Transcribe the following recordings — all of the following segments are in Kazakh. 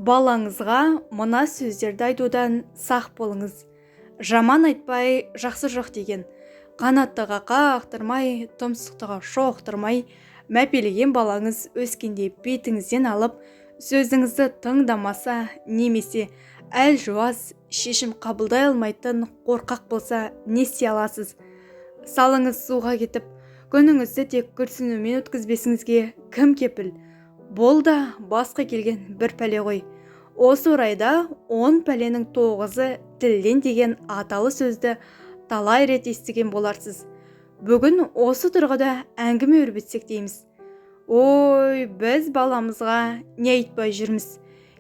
Балаңызға мына сөздерді айтудан сақ болыңыз. Жаман айтпай, жақсы жоқ деген. Қанаттыға қақтырмай, тұмсықтыға шоқтырмай, мәпелеген балаңыз өскенде бетіңізден алып, сөзіңізді тыңдамаса, немесе әлжуаз, шешім қабылдай алмайтын қорқақ болса, не істей аласыз? Салыңыз суға кетіп, күніңізді тек күрсінумен өткізбесіңізге кім кепіл? Бұл да басқа келген бір пәле ғой. Осы орайда 10 пәленің 9-ы тілден деген аталы сөзді талай рет естіген боларсыз. Бүгін осы тұрғыда әңгіме өрбітсек дейміз. Ой, біз баламызға не айтпай жүрміз.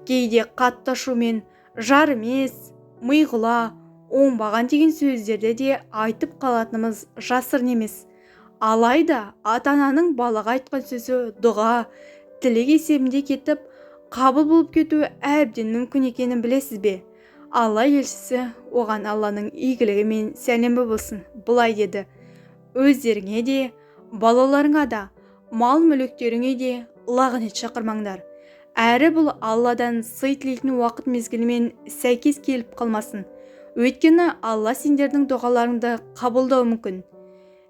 Кейде қатты ашумен жар емес, миғұла, оңбаған деген сөздерді де айтып қалатынымыз жасырын емес. Алайда ата-ананың балаға айтқан сөзі дұға, тілек есебінде кетіп, қабыл болып кетуі әбден мүмкін екенін білесіз бе? Алла елшісі оған Алланың игілігімен сәлемі болсын, былай деді: өздеріңе де, балаларыңа да, мал-мүліктеріңе де лағнет шақырмаңдар. Әрі бұл Алладан сый тілейтін уақыт мезгілімен сәйкес келіп қалмасын. Өйткені Алла сендердің дұғаларыңды қабылдауы мүмкін.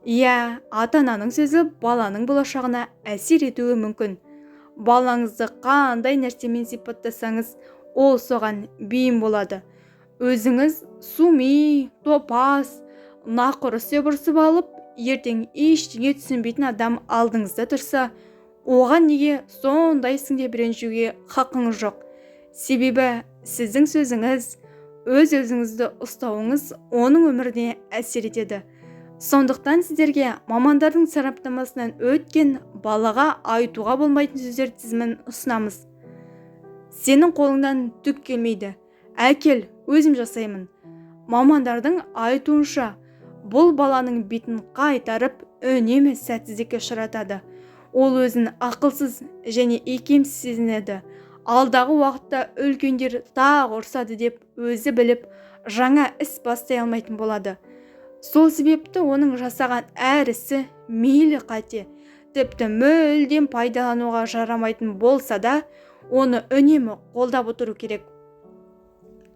Иә, ата-ананың сөзі баланың болашағына әсер етуі мүмкін. Балаңызды қандай нәрсемен сипаттасаңыз, ол соған бейім болады. Өзіңіз суми, топас, нақұры сөбірсіп алып, ертең ештеңе түсінбейтін адам алдыңызда тұрса, оған неге сондайсың деп ренжуге хақыңыз жоқ. Себебі сіздің сөзіңіз, өз-өзіңізді ұстауыңыз оның өміріне әсер етеді. Сондықтан сіздерге мамандардың сараптамасынан өткен балаға айтуға болмайтын сөздер тізімін ұсынамыз. Сенің қолыңнан түк келмейді. Әкел, өзім жасаймын. Мамандардың айтуынша, бұл баланың бетін қайтарып, үнемі сәтсіздікке ұшыратады. Ол өзін ақылсыз және икемсіз сезінеді. Алдағы уақытта үлкендер тағы ұрсады деп өзі біліп, жаңа іс бастай алмайтын болады. Сол себепті оның жасаған әр ісі мейлі қате, тіпті мүлдем пайдалануға жарамайтын болса да, оны үнемі қолдап отыру керек.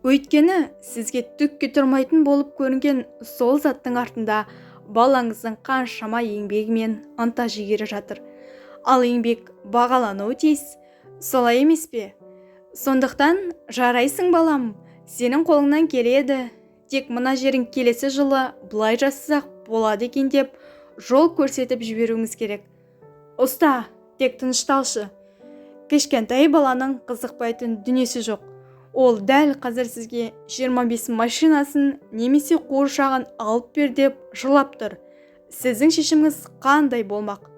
Өйткені сізге түкке тұрмайтын болып көрінген сол заттың артында балаңыздың қаншама еңбегі мен ынта-жігері жатыр. Ал еңбек бағалануы тиіс, солай емес пе? Сондықтан жарайсың балам, сенің қолыңнан келеді. Тек мына жерің келесі жылы бұлай жасасақ болады екен деп жол көрсетіп жіберуіңіз керек. Ұста, тек тынышталшы. Кішкентай баланың қызықпайтын дүниесі жоқ. Ол дәл қазір сізге 25 машинасын немесе қуыршағын алып бер деп жылап тұр. Сіздің шешіміңіз қандай болмақ?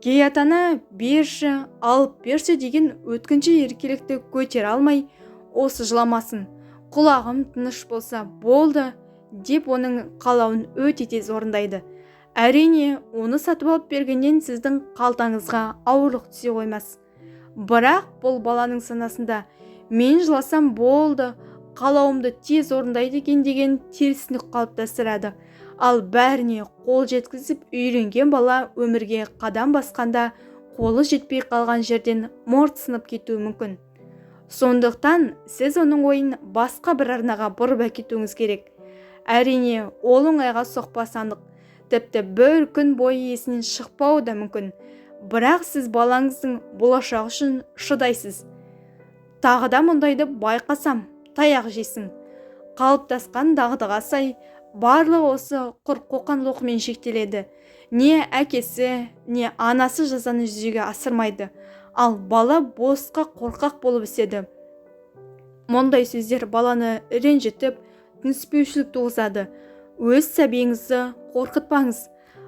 Кей ата-ана берші, алып берші деген өткінші еркелікті көтере алмай, осы жыламасын, құлағым тыныш болса болды деп оның қалауын өте тез орындайды. Әрине, оны сатып алып бергеннен сіздің қалтаңызға ауырлық түсе қоймас. Бірақ бұл баланың санасында мен жыласам болды, қалауымды тез орындайды екен деген терісінік қалыптастырады. Ал бәріне қол жеткізіп үйренген бала өмірге қадам басқанда қолы жетпей қалған жерден мұрт сынып кетуі мүмкін. Сондықтан сіз оның ойын басқа бір арнаға бұрып әкетуіңіз керек. Әрине, ол оңайға соқпасы анық, тіпті бір күн бойы есінен шықпауы да мүмкін. Бірақ сіз балаңыздың болашағы үшін шыдайсыз. Тағы да мұндайды байқасам, таяқ жейсің. Қалыптасқан дағдыға сай, барлығы осы құр қоқан-лоқымен шектеледі. Не әкесі, не анасы жазаны жүзеге асырмайды. Ал бала босқа қорқақ болып өседі. Мұндай сөздер баланы ренжітіп, түсінбеушілік туғызады. Өз сәбиіңізді қорқытпаңыз.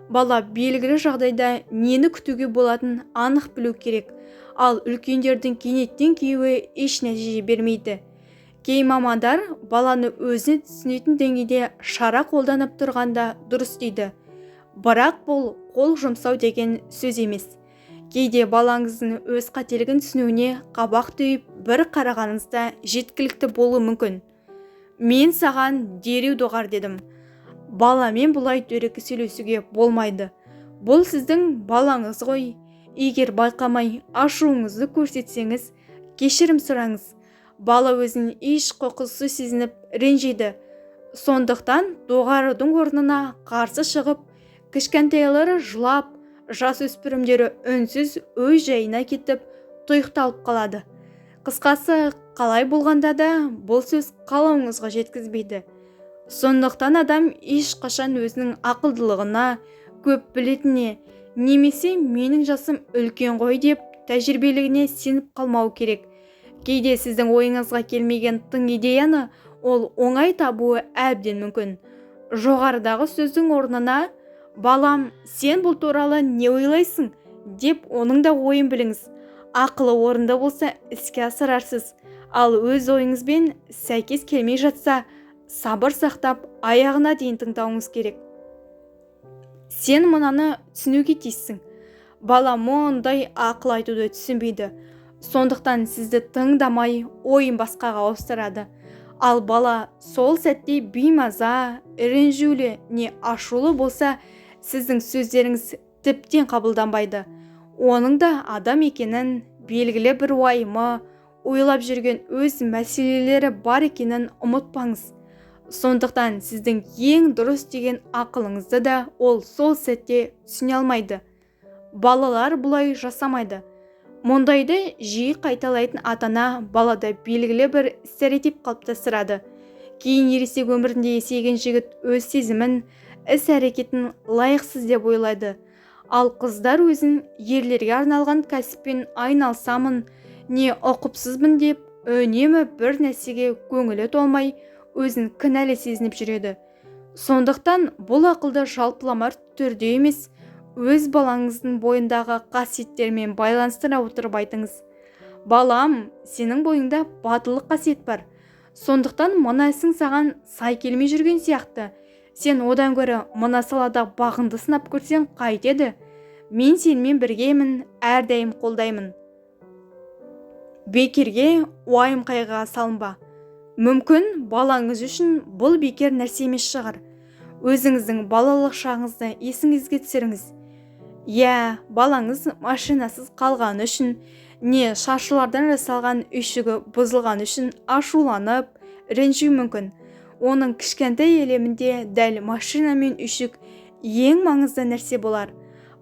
Бала белгілі жағдайда нені күтуге болатын анық білу керек. Ал үлкендердің кенеттен кеуі еш нәтиже бермейді. Кей мамандар баланы өзіне түсінетін деңгейде шара қолданып тұрғанда дұрыс дейді. Бірақ бұл қол жұмсау деген сөз емес. Кейде балаңыздың өз қателігін түсінуіне қабақ түйіп бір қарағаныңызда жеткілікті болуы мүмкін. Мен саған дереу доғар дедім. Баламен бұлай дөрекі сөйлесуге болмайды. Бұл сіздің балаңыз ғой. Егер байқамай ашуыңызды көрсетсеңіз, кешірім сұраңыз. бала өзін еш құқықсыз сезініп ренжиді. Сондықтан доғарудың орнына қарсы шығып, кішкентайлары жылап, жасөспірімдері үнсіз өз жайына кетіп, тұйықталып қалады. Қысқасы, қалай болғанда да бұл сөз қалауыңызға жеткізбейді. Сондықтан адам ешқашан өзінің ақылдылығына, көп білетініне, немесе менің жасым үлкен ғой деп тәжірибелігіне сеніп қалмау керек. Кейде сіздің ойыңызға келмеген тың идеяны ол оңай табуы әбден мүмкін. Жоғарыдағы сөздің орнына «Балам, сен бұл туралы не ойлайсың?» деп оның да ойын біліңіз. Ақылы орынды болса іске асырарсыз, ал өз ойыңызбен сәйкес келмей жатса, сабыр сақтап аяғына дейін тыңдауыңыз керек. Сен мұнаны түсінуге тиіссің. Бала мұндай ақыл айтуды түсінбейді. Сондықтан сізді тыңдамай ойын басқаға ауыстырады. Ал бала сол сәтте беймаза, ренжулі не ашулы болса, сіздің сөздеріңіз тіптен қабылданбайды. Оның да адам екенін, белгілі бір уайымы, ойлап жүрген өз мәселелері бар екенін ұмытпаңыз. Сондықтан сіздің ең дұрыс деген ақылыңызды да ол сол сәтте түсіне алмайды. Балалар бұлай жасамайды. Мұндайды жиі қайталайтын ата-ана балада белгілі бір стереотип қалыптастырады. Кейін ересек өмірінде есейген жігіт өз сезімін, іс-әрекетін лайықсыз деп ойлайды. Ал қыздар өзін ерлерге арналған кәсіппен айналсамын, не ұқыпсызбын деп үнемі бір нәрсеге көңілі толмай, өзін кінәлі сезініп жүреді. Сондықтан бұл ақылды жалпылама түрде емес, өз балаңыздың бойындағы қасиеттермен байланыстыра отырып айтыңыз. Балам, сенің бойыңда батылдық қасиет бар. Сондықтан мына ісің саған сай келмей жүрген сияқты. Сен одан гөрі мына салада бағыңды сынап көрсең қайтеді. Мен сенімен біргемін, әрдайым қолдаймын. Бекерге уайым қайғыға салынба. Мүмкін балаңыз үшін бұл бекер нәрсе емес шығар. Өзіңіздің балалық шағыңызды есіңізге түсіріңіз. Балаңыз машинасыз қалғаны үшін, не шаршылардан жасалған үйшігі бұзылған үшін ашуланып, ренжуі мүмкін. Оның кішкентай әлемінде дәл машина мен үйшік ең маңызды нәрсе болар.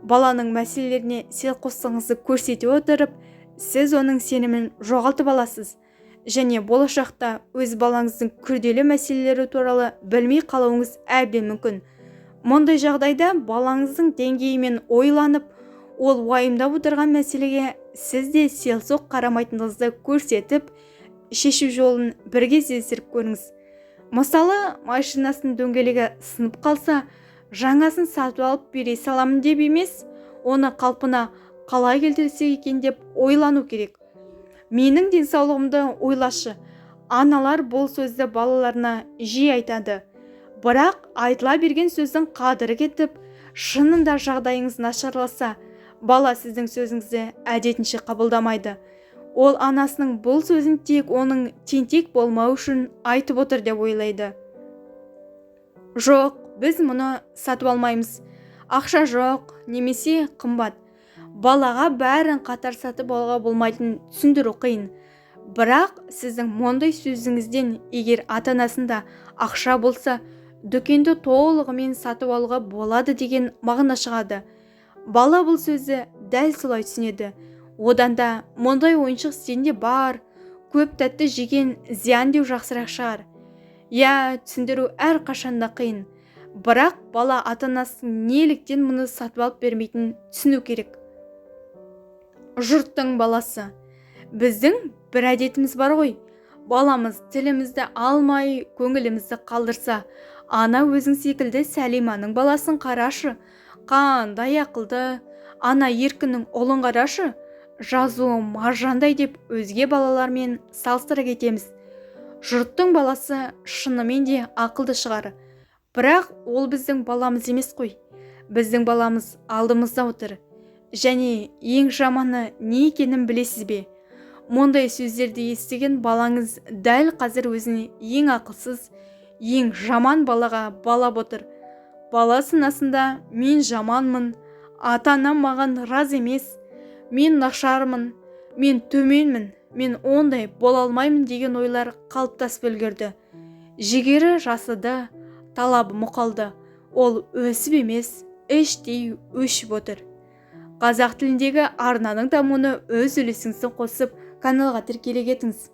Баланың мәселелеріне селқостығыңызды көрсете отырып, сіз оның сенімін жоғалтып аласыз. Және болашақта өз балаңыздың күрделі мәселелері туралы білмей қалуыңыз әбден мүмкін. Мұндай жағдайда балаңыздың деңгейімен ойланып, ол уайымдап отырған мәселеге сіз де селсоқ қарамайтыныңызды көрсетіп, шешу жолын бірге іздестіріп көріңіз. Мысалы, машинасының дөңгелегі сынып қалса, жаңасын сатып алып бере саламын деп емес, оны қалпына қалай келтірсек екен деп ойлану керек. Менің денсаулығымды ойлашы. Аналар бұл сөзді балаларына жиі айтады. Бірақ айтыла берген сөздің қадірі кетіп, шынында жағдайыңыз нашарласа, бала сіздің сөзіңізді әдетінше қабылдамайды. Ол анасының бұл сөзін тек оның тентек болмау үшін айтып отыр деп ойлайды. Жоқ, біз мұны сатып алмаймыз. Ақша жоқ, немесе қымбат. Балаға бәрін қатар сатып алуға болмайтынын түсіндіру қиын. Бірақ сіздің мұндай сөзіңізден егер ата-анасында ақша болса, дүкенді толығымен сатып алуға болады деген мағына шығады. Бала бұл сөзді дәл солай түсінеді. Одан да мұндай ойыншық сенде бар, көп тәтті жеген зиян деу жақсырақ шығар. Түсіндіру әрқашанда қиын. Бірақ бала ата-анасының неліктен мұны сатып алып бермейтінін түсіну керек. Жұрттың баласы. Біздің бір әдетіміз бар ғой. Баламыз тілімізді алмай, көңілімізді қалдырса, ана өзің секілді Сәлиманың баласын қарашы. Қандай ақылды. Ана Еркіннің ұлын қарашы. Жазуы маржандай деп өзге балалармен салыстыра кетеміз. Жұрттың баласы шынымен де ақылды шығар. Бірақ ол біздің баламыз емес қой. Біздің баламыз алдымызда отыр. Және ең жаманы не екенін білесіз бе? Мұндай сөздерді естіген балаңыз дәл қазір өзіне ең ақылсыз, ең жаман балаға балап отыр. Бала сынасында мен жаманмын, ата-анам маған раз емес, мен нашармын, мен төменмін, мен ондай бола алмаймын деген ойлар қалыптасып үлгерді. Жігері жасыды, талабы мұқалды. Ол өсіп емес, іштей өшіп отыр. Қазақ тіліндегі арнаның дамуына өз үлесіңізді қосып, каналға тіркеле кетіңіз.